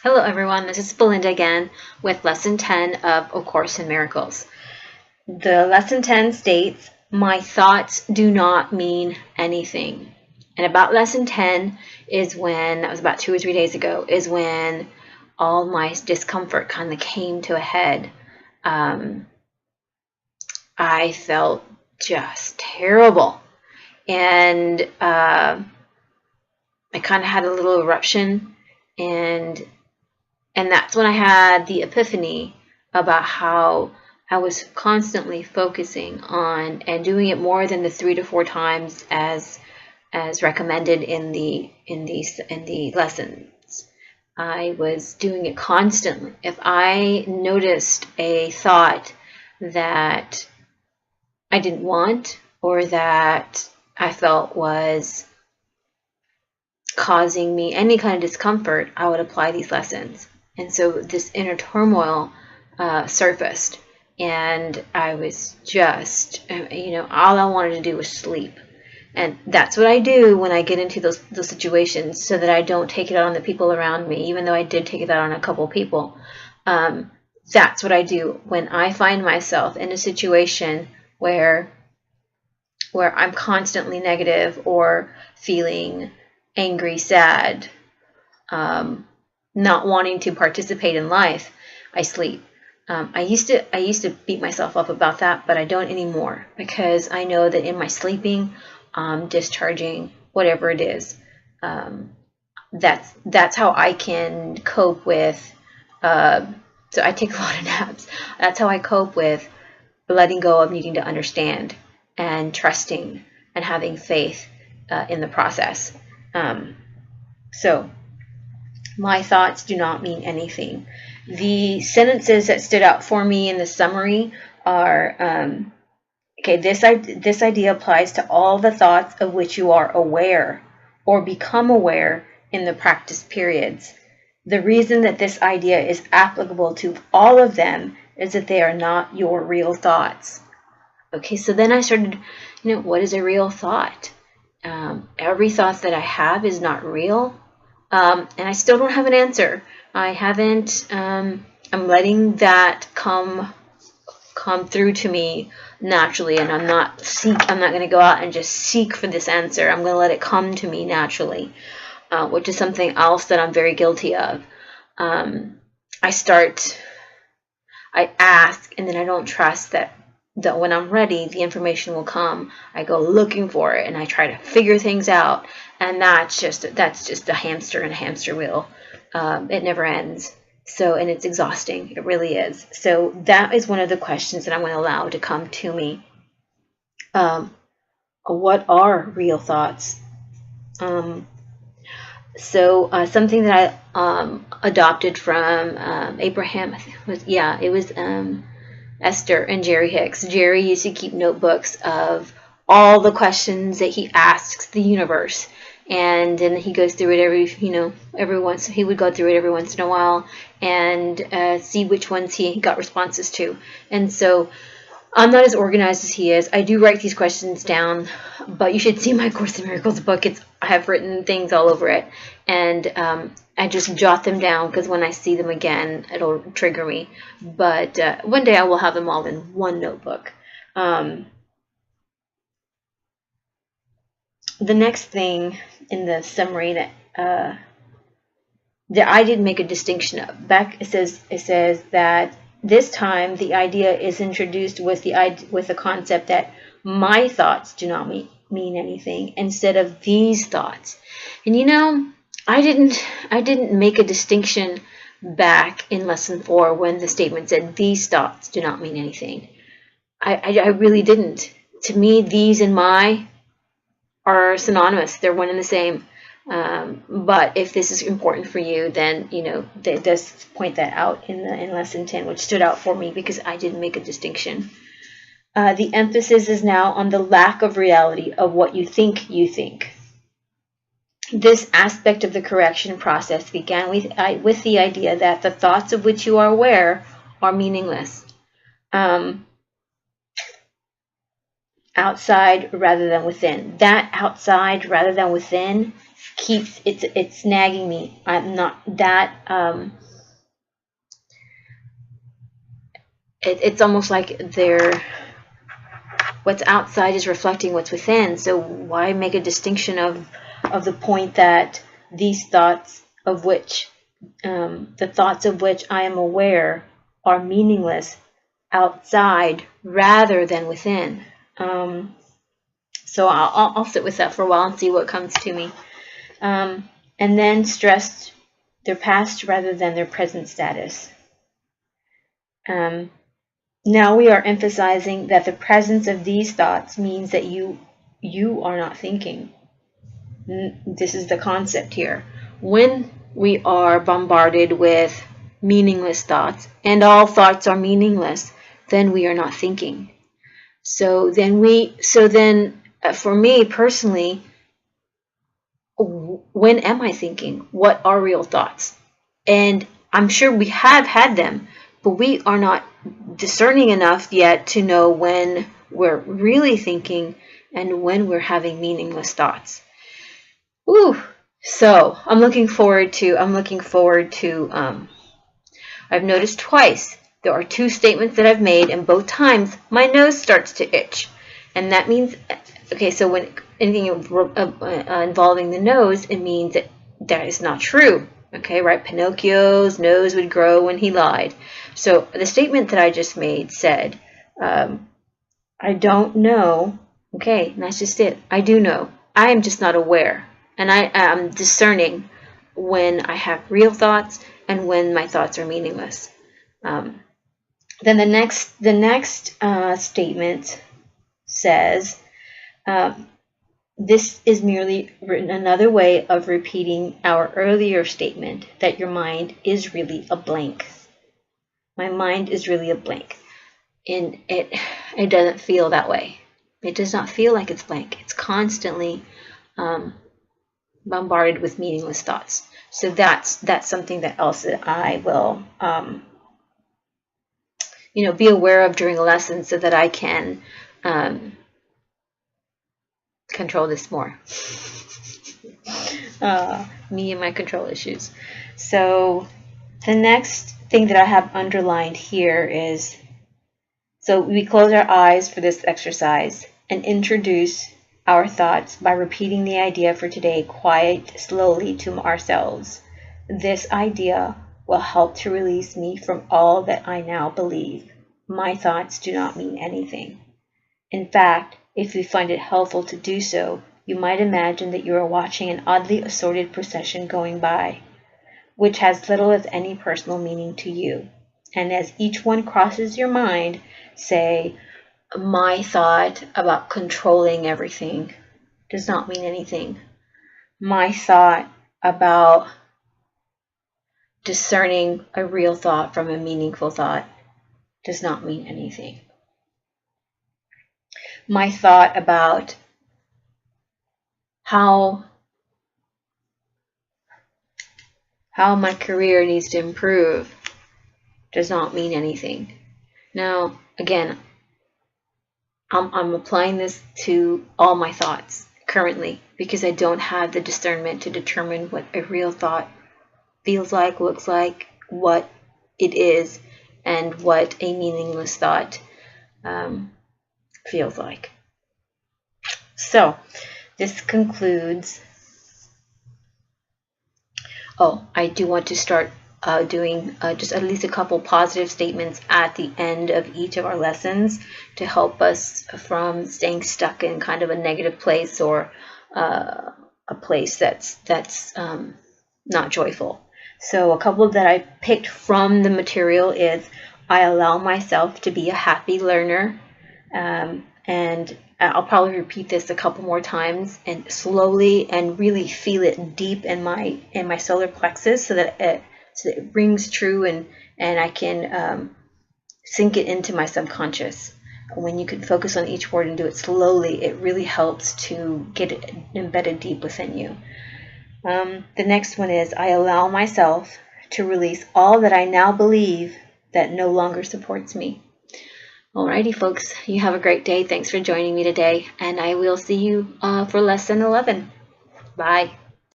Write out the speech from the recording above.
Hello everyone, this is Belinda again with Lesson 10 of A Course in Miracles. The Lesson 10 states, my thoughts do not mean anything. And about Lesson 10 is when, that was about 2 or 3 days ago, is when all my discomfort kind of came to a head. I felt just terrible. And I kind of had a little eruption, and that's when I had the epiphany about how I was constantly focusing on and doing it more than the 3 to 4 times as recommended in the lessons. I was doing it constantly. If I noticed a thought that I didn't want or that I felt was causing me any kind of discomfort, I would apply these lessons. And so this inner turmoil surfaced, and I was just, all I wanted to do was sleep. And that's what I do when I get into those situations, so that I don't take it out on the people around me, even though I did take it out on a couple people. That's what I do when I find myself in a situation where I'm constantly negative or feeling angry, sad, not wanting to participate in life. I sleep. I used to beat myself up about that, but I don't anymore, because I know that in my sleeping, discharging whatever it is. That's how I can cope with. So I take a lot of naps. That's how I cope with letting go of needing to understand and trusting and having faith in the process. So my thoughts do not mean anything. The sentences that stood out for me in the summary are, okay, this idea applies to all the thoughts of which you are aware or become aware in the practice periods. The reason that this idea is applicable to all of them is that they are not your real thoughts. Okay, so then I started, what is a real thought? Every thought that I have is not real. And I still don't have an answer. I haven't, I'm letting that come through to me naturally, and I'm not going to go out and just seek for this answer. I'm going to let it come to me naturally, which is something else that I'm very guilty of. I ask, and then I don't trust that when I'm ready, the information will come. I go looking for it, and I try to figure things out, and that's just a hamster in a hamster wheel. It never ends. So, and it's exhausting. It really is. So that is one of the questions that I'm going to allow to come to me. What are real thoughts? Something that I adopted from Abraham, I think it was Esther and Jerry Hicks. Jerry used to keep notebooks of all the questions that he asks the universe, and then he goes through it every once. He would go through it every once in a while and see which ones he got responses to. And so I'm not as organized as he is. I do write these questions down, but you should see my Course in Miracles book. I have written things all over it, and I just jot them down, because when I see them again, it'll trigger me. But one day I will have them all in one notebook. The next thing in the summary that I didn't make a distinction of. Back it says that this time the idea is introduced with the concept that my thoughts do not mean anything, instead of these thoughts. And I didn't make a distinction back in lesson 4 when the statement said these thoughts do not mean anything. I really didn't. To me, these and my are synonymous. They're one and the same. But if this is important for you, then it does point that out in lesson 10, which stood out for me because I didn't make a distinction. The emphasis is now on the lack of reality of what you think you think. This aspect of the correction process began with the idea that the thoughts of which you are aware are meaningless. Outside rather than within. That outside rather than within keeps it's nagging me. I'm not that it's almost like what's outside is reflecting what's within. So why make a distinction of the point that these thoughts of which the thoughts of which I am aware are meaningless outside rather than within. So I'll sit with that for a while and see what comes to me. And then stressed their past rather than their present status. Now we are emphasizing that the presence of these thoughts means that you are not thinking. This is the concept here. When we are bombarded with meaningless thoughts, and all thoughts are meaningless, then we are not thinking. So then for me personally, when am I thinking? What are real thoughts? And I'm sure we have had them, but we are not discerning enough yet to know when we're really thinking and when we're having meaningless thoughts. Ooh. So I'm looking forward to I've noticed twice there are two statements that I've made, and both times my nose starts to itch. And that means, okay, so when anything involving the nose, it means that is not true. Okay, right? Pinocchio's nose would grow when he lied. So the statement that I just made said, I don't know. Okay, and that's just it. I do know. I am just not aware. And I am discerning when I have real thoughts and when my thoughts are meaningless. Then the next statement says, this is merely another way of repeating our earlier statement that your mind is really a blank. My mind is really a blank. And it doesn't feel that way. It does not feel like it's blank. It's constantly bombarded with meaningless thoughts. So that's something that else that I will be aware of during a lesson so that I can control this more. Me and my control issues. So the next thing that I have underlined here is, so we close our eyes for this exercise and introduce our thoughts by repeating the idea for today quite slowly to ourselves. This idea will help to release me from all that I now believe. My thoughts do not mean anything. In fact, if you find it helpful to do so, you might imagine that you are watching an oddly assorted procession going by, which has little if any personal meaning to you. And as each one crosses your mind, say, my thought about controlling everything does not mean anything. My thought about discerning a real thought from a meaningful thought does not mean anything. My thought about how my career needs to improve does not mean anything. Now, again, I'm applying this to all my thoughts currently because I don't have the discernment to determine what a real thought feels like, looks like, what it is, and what a meaningless thought feels like. So this concludes. Oh, I do want to start doing just at least a couple positive statements at the end of each of our lessons to help us from staying stuck in kind of a negative place or a place that's not joyful. So a couple that I picked from the material is, I allow myself to be a happy learner, and I'll probably repeat this a couple more times and slowly and really feel it deep in my solar plexus so that it rings true and I can sink it into my subconscious. When you can focus on each word and do it slowly, it really helps to get it embedded deep within you. The next one is, I allow myself to release all that I now believe that no longer supports me. Alrighty, folks, you have a great day. Thanks for joining me today, and I will see you for lesson 11. Bye.